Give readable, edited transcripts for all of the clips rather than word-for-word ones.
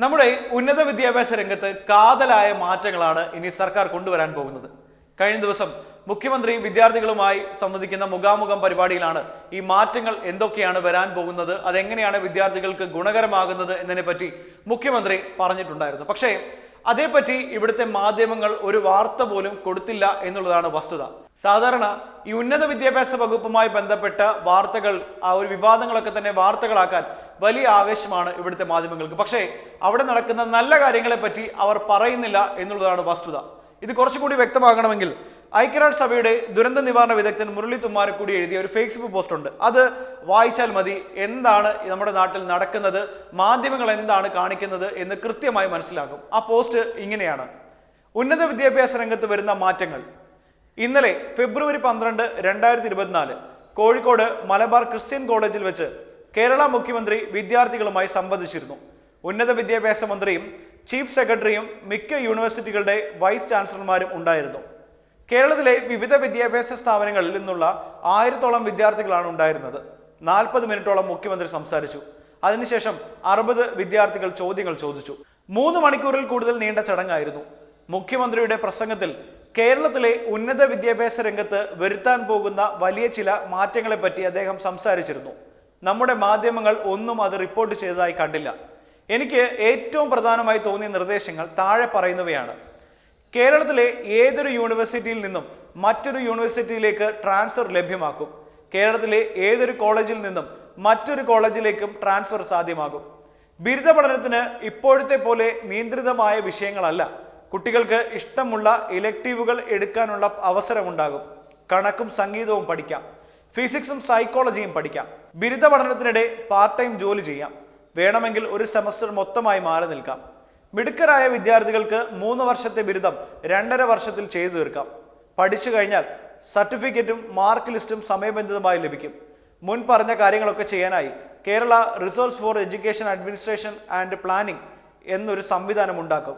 നമ്മുടെ ഉന്നത വിദ്യാഭ്യാസ രംഗത്ത് കാതലായ മാറ്റങ്ങളാണ് ഇനി സർക്കാർ കൊണ്ടുവരാൻ പോകുന്നത്. കഴിഞ്ഞ ദിവസം മുഖ്യമന്ത്രി വിദ്യാർത്ഥികളുമായി സംവദിക്കുന്ന മുഖാമുഖം പരിപാടിയിലാണ് ഈ മാറ്റങ്ങൾ എന്തൊക്കെയാണ് വരാൻ പോകുന്നത്, അതെങ്ങനെയാണ് വിദ്യാർത്ഥികൾക്ക് ഗുണകരമാകുന്നത് എന്നതിനെ പറ്റി മുഖ്യമന്ത്രി പറഞ്ഞിട്ടുണ്ടായിരുന്നു. പക്ഷേ അതേപറ്റി ഇവിടുത്തെ മാധ്യമങ്ങൾ ഒരു വാർത്ത പോലും കൊടുത്തില്ല എന്നുള്ളതാണ് വസ്തുത. സാധാരണ ഈ ഉന്നത വിദ്യാഭ്യാസ വകുപ്പുമായി ബന്ധപ്പെട്ട വാർത്തകൾ, ആ ഒരു വിവാദങ്ങളൊക്കെ തന്നെ വാർത്തകളാക്കാൻ വലിയ ആവേശമാണ് ഇവിടുത്തെ മാധ്യമങ്ങൾക്ക്. പക്ഷേ അവിടെ നടക്കുന്ന നല്ല കാര്യങ്ങളെ പറ്റി അവർ പറയുന്നില്ല എന്നുള്ളതാണ് വസ്തുത. ഇത് കുറച്ചുകൂടി വ്യക്തമാകണമെങ്കിൽ ഐക്യരാഷ്ട്രസഭയുടെ ദുരന്ത നിവാരണ വിദഗ്ധൻ മുരളി തുമ്മാരക്കുടി എഴുതിയ ഒരു ഫേസ്ബുക്ക് പോസ്റ്റ് ഉണ്ട്. അത് വായിച്ചാൽ മതി എന്താണ് നമ്മുടെ നാട്ടിൽ നടക്കുന്നത്, മാധ്യമങ്ങൾ എന്താണ് കാണിക്കുന്നത് എന്ന് കൃത്യമായി മനസ്സിലാകും. ആ പോസ്റ്റ് ഇങ്ങനെയാണ്: ഉന്നത വിദ്യാഭ്യാസ രംഗത്ത് വരുന്ന മാറ്റങ്ങൾ. ഇന്നലെ ഫെബ്രുവരി 12, 2024 കോഴിക്കോട് മലബാർ ക്രിസ്ത്യൻ കോളേജിൽ വെച്ച് കേരള മുഖ്യമന്ത്രി വിദ്യാർത്ഥികളുമായി സംവദിച്ചിരുന്നു. ഉന്നത വിദ്യാഭ്യാസ മന്ത്രിയും ചീഫ് സെക്രട്ടറിയും മിക്ക യൂണിവേഴ്സിറ്റികളുടെ വൈസ് ചാൻസലർമാരും ഉണ്ടായിരുന്നു. കേരളത്തിലെ വിവിധ വിദ്യാഭ്യാസ സ്ഥാപനങ്ങളിൽ നിന്നുള്ള 1000-ഓളം വിദ്യാർത്ഥികളാണ് ഉണ്ടായിരുന്നത്. 40 മിനിറ്റോളം മുഖ്യമന്ത്രി സംസാരിച്ചു. അതിനുശേഷം 60 വിദ്യാർത്ഥികൾ ചോദ്യങ്ങൾ ചോദിച്ചു. 3 മണിക്കൂറിൽ കൂടുതൽ നീണ്ട ചടങ്ങായിരുന്നു. മുഖ്യമന്ത്രിയുടെ പ്രസംഗത്തിൽ കേരളത്തിലെ ഉന്നത വിദ്യാഭ്യാസ രംഗത്ത് വരുത്താൻ പോകുന്ന വലിയ ചില മാറ്റങ്ങളെ പറ്റി അദ്ദേഹം സംസാരിച്ചിരുന്നു. നമ്മുടെ മാധ്യമങ്ങൾ ഒന്നും അത് റിപ്പോർട്ട് ചെയ്തതായി കണ്ടില്ല. എനിക്ക് ഏറ്റവും പ്രധാനമായി തോന്നിയ നിർദ്ദേശങ്ങൾ താഴെ പറയുന്നവയാണ്. കേരളത്തിലെ ഏതൊരു യൂണിവേഴ്സിറ്റിയിൽ നിന്നും മറ്റൊരു യൂണിവേഴ്സിറ്റിയിലേക്ക് ട്രാൻസ്ഫർ ലഭ്യമാക്കും. കേരളത്തിലെ ഏതൊരു കോളേജിൽ നിന്നും മറ്റൊരു കോളേജിലേക്കും ട്രാൻസ്ഫർ സാധ്യമാകും. ബിരുദ പഠനത്തിന് ഇപ്പോഴത്തെ പോലെ നിയന്ത്രിതമായ വിഷയങ്ങളല്ല. കുട്ടികൾക്ക് ഇഷ്ടമുള്ള ഇലക്ടീവുകൾ എടുക്കാനുള്ള അവസരമുണ്ടാകും. കണക്കും സംഗീതവും പഠിക്കാം, ഫിസിക്സും സൈക്കോളജിയും പഠിക്കാം. ബിരുദ പഠനത്തിനിടെ പാർട്ട് ടൈം ജോലി ചെയ്യാം. വേണമെങ്കിൽ ഒരു സെമസ്റ്റർ മൊത്തമായി മാറി നിൽക്കാം. മിടുക്കരായ വിദ്യാർത്ഥികൾക്ക് 3 വർഷത്തെ ബിരുദം 2.5 വർഷത്തിൽ ചെയ്തു തീർക്കാം. പഠിച്ചു കഴിഞ്ഞാൽ സർട്ടിഫിക്കറ്റും മാർക്ക് ലിസ്റ്റും സമയബന്ധിതമായി ലഭിക്കും. മുൻ പറഞ്ഞ കാര്യങ്ങളൊക്കെ ചെയ്യാനായി Kerala resource for education administration and planning എന്നൊരു സംവിധാനം ഉണ്ടാക്കും.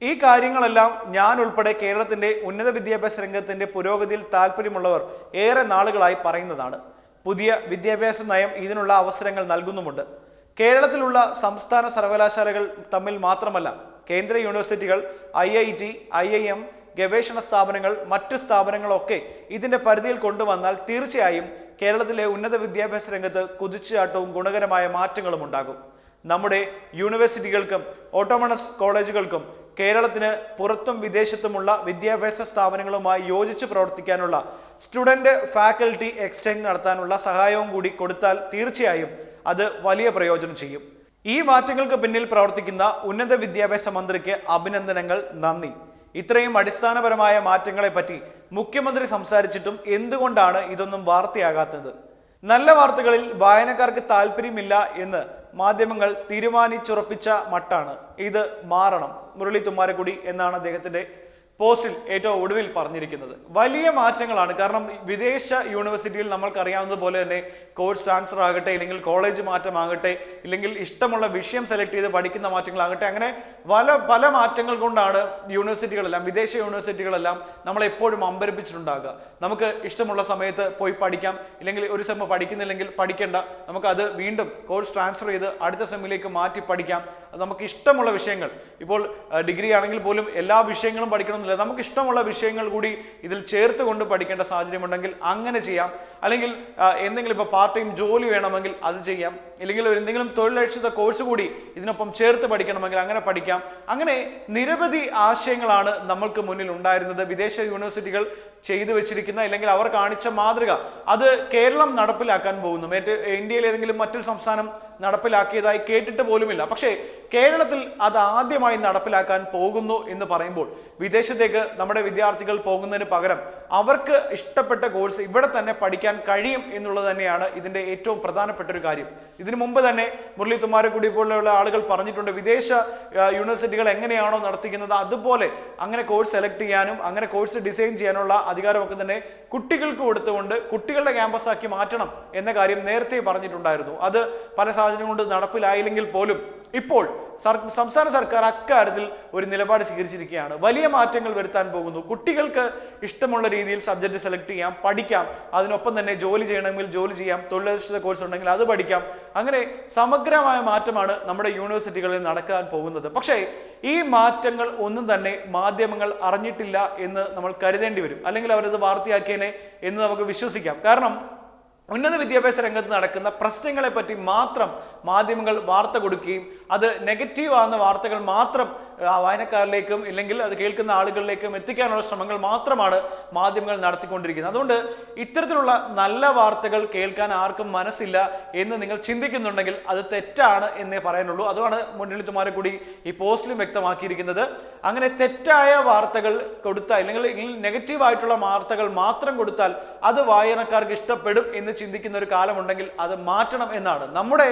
ഈ കാര്യങ്ങളെല്ലാം ഞാൻ ഉൾപ്പെടെ കേരളത്തിൻ്റെ ഉന്നത വിദ്യാഭ്യാസ രംഗത്തിൻ്റെ പുരോഗതിയിൽ താല്പര്യമുള്ളവർ ഏറെ നാളുകളായി പറയുന്നതാണ്. പുതിയ വിദ്യാഭ്യാസ നയം ഇതിനുള്ള അവസരങ്ങൾ നൽകുന്നുമുണ്ട്. കേരളത്തിലുള്ള സംസ്ഥാന സർവകലാശാലകൾ തമ്മിൽ മാത്രമല്ല, കേന്ദ്ര യൂണിവേഴ്സിറ്റികൾ, IIT, IIM, ഗവേഷണ സ്ഥാപനങ്ങൾ, മറ്റു സ്ഥാപനങ്ങളൊക്കെ ഇതിൻ്റെ പരിധിയിൽ കൊണ്ടുവന്നാൽ തീർച്ചയായും കേരളത്തിലെ ഉന്നത വിദ്യാഭ്യാസ രംഗത്ത് കുതിച്ചുചാട്ടവും ഗുണകരമായ മാറ്റങ്ങളും ഉണ്ടാകും. നമ്മുടെ യൂണിവേഴ്സിറ്റികൾക്കും ഓട്ടോണമസ് കോളേജുകൾക്കും കേരളത്തിന് പുറത്തും വിദേശത്തുമുള്ള വിദ്യാഭ്യാസ സ്ഥാപനങ്ങളുമായി യോജിച്ച് പ്രവർത്തിക്കാനുള്ള സ്റ്റുഡൻറ് ഫാക്കൽറ്റി എക്സ്ചേഞ്ച് നടത്താനുള്ള സഹായവും കൂടി കൊടുത്താൽ തീർച്ചയായും അത് വലിയ പ്രയോജനം ചെയ്യും. ഈ മാറ്റങ്ങൾക്ക് പിന്നിൽ പ്രവർത്തിക്കുന്ന ഉന്നത വിദ്യാഭ്യാസ മന്ത്രിക്ക് അഭിനന്ദനങ്ങൾ, നന്ദി. ഇത്രയും അടിസ്ഥാനപരമായ മാറ്റങ്ങളെ പറ്റി മുഖ്യമന്ത്രി സംസാരിച്ചിട്ടും എന്തുകൊണ്ടാണ് ഇതൊന്നും വാർത്തയാകാത്തത്? നല്ല വാർത്തകളിൽ വായനക്കാർക്ക് താല്പര്യമില്ല എന്ന് മാധ്യമങ്ങൾ തീരുമാനിച്ചുറപ്പിച്ച മട്ടാണ്. ഇത് മാറണം. മുരളി തുമ്മാരക്കുടി എന്നാണ് അദ്ദേഹത്തിൻ്റെ പോസ്റ്റിൽ ഏറ്റവും ഒടുവിൽ പറഞ്ഞിരിക്കുന്നത്. വലിയ മാറ്റങ്ങളാണ്. കാരണം വിദേശ യൂണിവേഴ്സിറ്റിയിൽ നമ്മൾക്കറിയാവുന്നതുപോലെ തന്നെ കോഴ്സ് ട്രാൻസ്ഫർ ആകട്ടെ, ഇല്ലെങ്കിൽ കോളേജ് മാറ്റമാകട്ടെ, ഇല്ലെങ്കിൽ ഇഷ്ടമുള്ള വിഷയം സെലക്ട് ചെയ്ത് പഠിക്കുന്ന മാറ്റങ്ങളാകട്ടെ, അങ്ങനെ പല മാറ്റങ്ങൾ കൊണ്ടാണ് യൂണിവേഴ്സിറ്റികളെല്ലാം, വിദേശ യൂണിവേഴ്സിറ്റികളെല്ലാം നമ്മളെപ്പോഴും അമ്പരപ്പിച്ചിട്ടുണ്ടാകുക. നമുക്ക് ഇഷ്ടമുള്ള സമയത്ത് പോയി പഠിക്കാം, ഇല്ലെങ്കിൽ ഒരു സെമ്മ് പഠിക്കുന്നില്ലെങ്കിൽ പഠിക്കേണ്ട, നമുക്കത് വീണ്ടും കോഴ്സ് ട്രാൻസ്ഫർ ചെയ്ത് അടുത്ത സെമ്മിലേക്ക് മാറ്റി പഠിക്കാം. നമുക്ക് ഇഷ്ടമുള്ള വിഷയങ്ങൾ, ഇപ്പോൾ ഡിഗ്രി ആണെങ്കിൽ പോലും എല്ലാ വിഷയങ്ങളും പഠിക്കണം, നമുക്ക് ഇഷ്ടമുള്ള വിഷയങ്ങൾ കൂടി ഇതിൽ ചേർത്ത് കൊണ്ട് പഠിക്കേണ്ട സാഹചര്യമുണ്ടെങ്കിൽ അങ്ങനെ ചെയ്യാം. അല്ലെങ്കിൽ എന്തെങ്കിലും ഇപ്പോൾ പാർട്ട് ടൈം ജോലി വേണമെങ്കിൽ അത് ചെയ്യാം. ഇല്ലെങ്കിൽ എന്തെങ്കിലും തൊഴിലധിഷ്ഠിത കോഴ്സ് കൂടി ഇതിനൊപ്പം ചേർത്ത് പഠിക്കണമെങ്കിൽ അങ്ങനെ പഠിക്കാം. അങ്ങനെ നിരവധി ആശയങ്ങളാണ് നമ്മൾക്ക് മുന്നിൽ ഉണ്ടായിരുന്നത്. വിദേശ യൂണിവേഴ്സിറ്റികൾ ചെയ്തു വെച്ചിരിക്കുന്ന, അല്ലെങ്കിൽ അവർ കാണിച്ച മാതൃക, അത് കേരളം നടപ്പിലാക്കാൻ പോകുന്നു. ഇന്ത്യയിൽ ഏതെങ്കിലും മറ്റൊരു സംസ്ഥാനം നടപ്പിലാക്കിയതായി കേട്ടിട്ട് പോലുമില്ല. പക്ഷേ കേരളത്തിൽ അത് ആദ്യമായി നടപ്പിലാക്കാൻ പോകുന്നു എന്ന് പറയുമ്പോൾ വിദേശത്തേക്ക് നമ്മുടെ വിദ്യാർത്ഥികൾ പോകുന്നതിന് പകരം അവർക്ക് ഇഷ്ടപ്പെട്ട കോഴ്സ് ഇവിടെ തന്നെ പഠിക്കാൻ കഴിയും എന്നുള്ളത് തന്നെയാണ് ഇതിൻ്റെ ഏറ്റവും പ്രധാനപ്പെട്ട ഒരു കാര്യം. ഇതിനു മുമ്പ് തന്നെ മുരളി തുമ്മാരക്കുടി പോലെയുള്ള ആളുകൾ പറഞ്ഞിട്ടുണ്ട്, വിദേശ യൂണിവേഴ്സിറ്റികൾ എങ്ങനെയാണോ നടത്തിക്കുന്നത് അതുപോലെ അങ്ങനെ കോഴ്സ് സെലക്ട് ചെയ്യാനും അങ്ങനെ കോഴ്സ് ഡിസൈൻ ചെയ്യാനുള്ള അധികാരമൊക്കെ തന്നെ കുട്ടികൾക്ക് കൊടുത്തുകൊണ്ട് കുട്ടികളുടെ ക്യാമ്പസാക്കി മാറ്റണം എന്ന കാര്യം നേരത്തെ പറഞ്ഞിട്ടുണ്ടായിരുന്നു. അത് പല സാഹചര്യം കൊണ്ട് നടപ്പിലായില്ലെങ്കിൽ പോലും ഇപ്പോൾ സംസ്ഥാന സർക്കാർ അക്കാര്യത്തിൽ ഒരു നിലപാട് സ്വീകരിച്ചിരിക്കുകയാണ്. വലിയ മാറ്റങ്ങൾ വരുത്താൻ പോകുന്നു. കുട്ടികൾക്ക് ഇഷ്ടമുള്ള രീതിയിൽ സബ്ജക്ട് സെലക്ട് ചെയ്യാം, പഠിക്കാം, അതിനൊപ്പം തന്നെ ജോലി ചെയ്യണമെങ്കിൽ ജോലി ചെയ്യാം, തൊഴിലധിഷ്ഠിത കോഴ്സ് ഉണ്ടെങ്കിൽ അത് പഠിക്കാം. അങ്ങനെ സമഗ്രമായ മാറ്റമാണ് നമ്മുടെ യൂണിവേഴ്സിറ്റികളിൽ നടക്കാൻ പോകുന്നത്. പക്ഷേ ഈ മാറ്റങ്ങൾ ഒന്നും തന്നെ മാധ്യമങ്ങൾ അറിഞ്ഞിട്ടില്ല എന്ന് നമ്മൾ കരുതേണ്ടി വരും. അല്ലെങ്കിൽ അവരത് വാർത്തയാക്കിയേനെ എന്ന് നമുക്ക് വിശ്വസിക്കാം. കാരണം ഉന്നത വിദ്യാഭ്യാസ രംഗത്ത് നടക്കുന്ന പ്രശ്നങ്ങളെ പറ്റി മാത്രം മാധ്യമങ്ങൾ വാർത്ത കൊടുക്കുകയും അത് നെഗറ്റീവാകുന്ന വാർത്തകൾ മാത്രം വായനക്കാരിലേക്കും ഇല്ലെങ്കിൽ അത് കേൾക്കുന്ന ആളുകളിലേക്കും എത്തിക്കാനുള്ള ശ്രമങ്ങൾ മാത്രമാണ് മാധ്യമങ്ങൾ നടത്തിക്കൊണ്ടിരിക്കുന്നത്. അതുകൊണ്ട് ഇത്തരത്തിലുള്ള നല്ല വാർത്തകൾ കേൾക്കാൻ ആർക്കും മനസ്സില്ല എന്ന് നിങ്ങൾ ചിന്തിക്കുന്നുണ്ടെങ്കിൽ അത് തെറ്റാണ് എന്നേ പറയാനുള്ളൂ. അതാണ് മുരളീധരൻ കൂടി ഈ പോസ്റ്റിലും വ്യക്തമാക്കിയിരിക്കുന്നത്. അങ്ങനെ തെറ്റായ വാർത്തകൾ കൊടുത്താൽ അല്ലെങ്കിൽ നെഗറ്റീവായിട്ടുള്ള വാർത്തകൾ മാത്രം കൊടുത്താൽ അത് വായനക്കാർക്ക് ഇഷ്ടപ്പെടും എന്ന് ചിന്തിക്കുന്ന ഒരു കാലമുണ്ടെങ്കിൽ അത് മാറ്റണം എന്നാണ്. നമ്മുടെ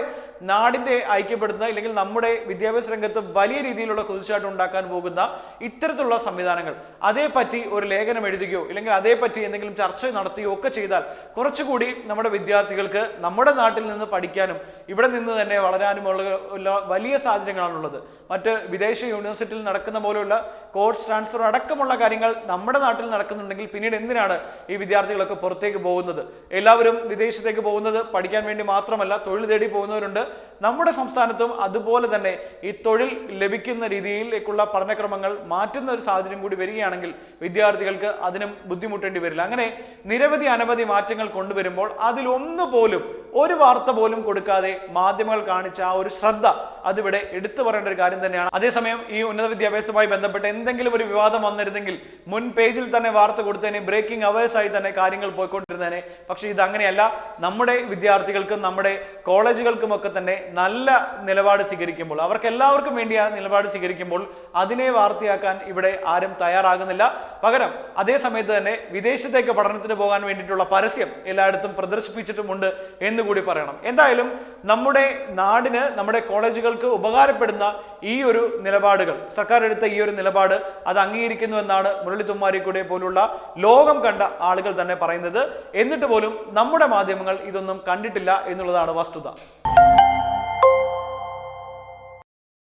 നാടിന്റെ ഐക്യപ്പെടുത്തുന്ന അല്ലെങ്കിൽ നമ്മുടെ വിദ്യാഭ്യാസ രംഗത്ത് വലിയ രീതിയിലുള്ള കുതിച്ചാട്ടം ഉണ്ടാക്കാൻ പോകുന്ന ഇത്തരത്തിലുള്ള സംവിധാനങ്ങൾ അതേപറ്റി ഒരു ലേഖനം എഴുതുകയോ അല്ലെങ്കിൽ അതേപറ്റി എന്തെങ്കിലും ചർച്ച നടത്തുകയോ ഒക്കെ ചെയ്താൽ കുറച്ചുകൂടി നമ്മുടെ വിദ്യാർത്ഥികൾക്ക് നമ്മുടെ നാട്ടിൽ നിന്ന് പഠിക്കാനും ഇവിടെ നിന്ന് തന്നെ വളരാനുമുള്ള വലിയ സാഹചര്യങ്ങളാണുള്ളത്. മറ്റ് വിദേശ യൂണിവേഴ്സിറ്റിയിൽ നടക്കുന്ന പോലെയുള്ള കോഴ്സ് ട്രാൻസ്ഫർ അടക്കമുള്ള കാര്യങ്ങൾ നമ്മുടെ നാട്ടിൽ നടക്കുന്നുണ്ടെങ്കിൽ പിന്നീട് എന്തിനാണ് ഈ വിദ്യാർത്ഥികളൊക്കെ പുറത്തേക്ക് പോകുന്നത്? എല്ലാവരും വിദേശത്തേക്ക് പോകുന്നത് പഠിക്കാൻ വേണ്ടി മാത്രമല്ല, തൊഴിൽ തേടി പോകുന്നവരുണ്ട്. നമ്മുടെ സംസ്ഥാനത്തും അതുപോലെ തന്നെ ഈ തൊഴിൽ ലഭിക്കുന്ന രീതിയിലേക്കുള്ള പഠനക്രമങ്ങൾ മാറ്റുന്ന ഒരു സാഹചര്യം കൂടി വരികയാണെങ്കിൽ വിദ്യാർത്ഥികൾക്ക് അതിനും ബുദ്ധിമുട്ടേണ്ടി വരില്ല. അങ്ങനെ അനവധി മാറ്റങ്ങൾ കൊണ്ടുവരുമ്പോൾ അതിലൊന്നുപോലും ഒരു വാർത്ത പോലും കൊടുക്കാതെ മാധ്യമങ്ങൾ കാണിച്ച ആ ഒരു ശ്രദ്ധ അതിവിടെ എടുത്തു പറയേണ്ട ഒരു കാര്യം തന്നെയാണ്. അതേസമയം ഈ ഉന്നത വിദ്യാഭ്യാസവുമായി ബന്ധപ്പെട്ട് എന്തെങ്കിലും ഒരു വിവാദം വന്നിരുന്നെങ്കിൽ മുൻ പേജിൽ തന്നെ വാർത്ത കൊടുത്തതിനെ, ബ്രേക്കിംഗ് അവേഴ്സ് ആയി തന്നെ കാര്യങ്ങൾ പോയിക്കൊണ്ടിരുന്നതിനെ. പക്ഷേ ഇത് അങ്ങനെയല്ല. നമ്മുടെ വിദ്യാർത്ഥികൾക്കും നമ്മുടെ കോളേജുകൾക്കുമൊക്കെ തന്നെ നല്ല നിലപാട് സ്വീകരിക്കുമ്പോൾ, അവർക്ക് എല്ലാവർക്കും വേണ്ടി ആ നിലപാട് സ്വീകരിക്കുമ്പോൾ അതിനെ വാർത്തയാക്കാൻ ഇവിടെ ആരും തയ്യാറാകുന്നില്ല. പകരം അതേ സമയത്ത് തന്നെ വിദേശത്തേക്ക് പഠനത്തിന് പോകാൻ വേണ്ടിയിട്ടുള്ള പരസ്യം എല്ലായിടത്തും പ്രദർശിപ്പിച്ചിട്ടുമുണ്ട് എന്നുകൂടി പറയണം. എന്തായാലും നമ്മുടെ നാടിന്, നമ്മുടെ കോളേജുകൾക്ക് ഉപകാരപ്പെടുന്ന ഈ ഒരു നിലപാടുകൾ, സർക്കാർ എടുത്ത ഈ ഒരു നിലപാട് അത് അംഗീകരിക്കുന്നു എന്നാണ് മുരളി തുമ്മാരിക്കുടിയെ പോലുള്ള ലോകം കണ്ട ആളുകൾ തന്നെ പറയുന്നത്. എന്നിട്ട് പോലും നമ്മുടെ മാധ്യമങ്ങൾ ഇതൊന്നും കണ്ടിട്ടില്ല എന്നുള്ളതാണ് വസ്തുത.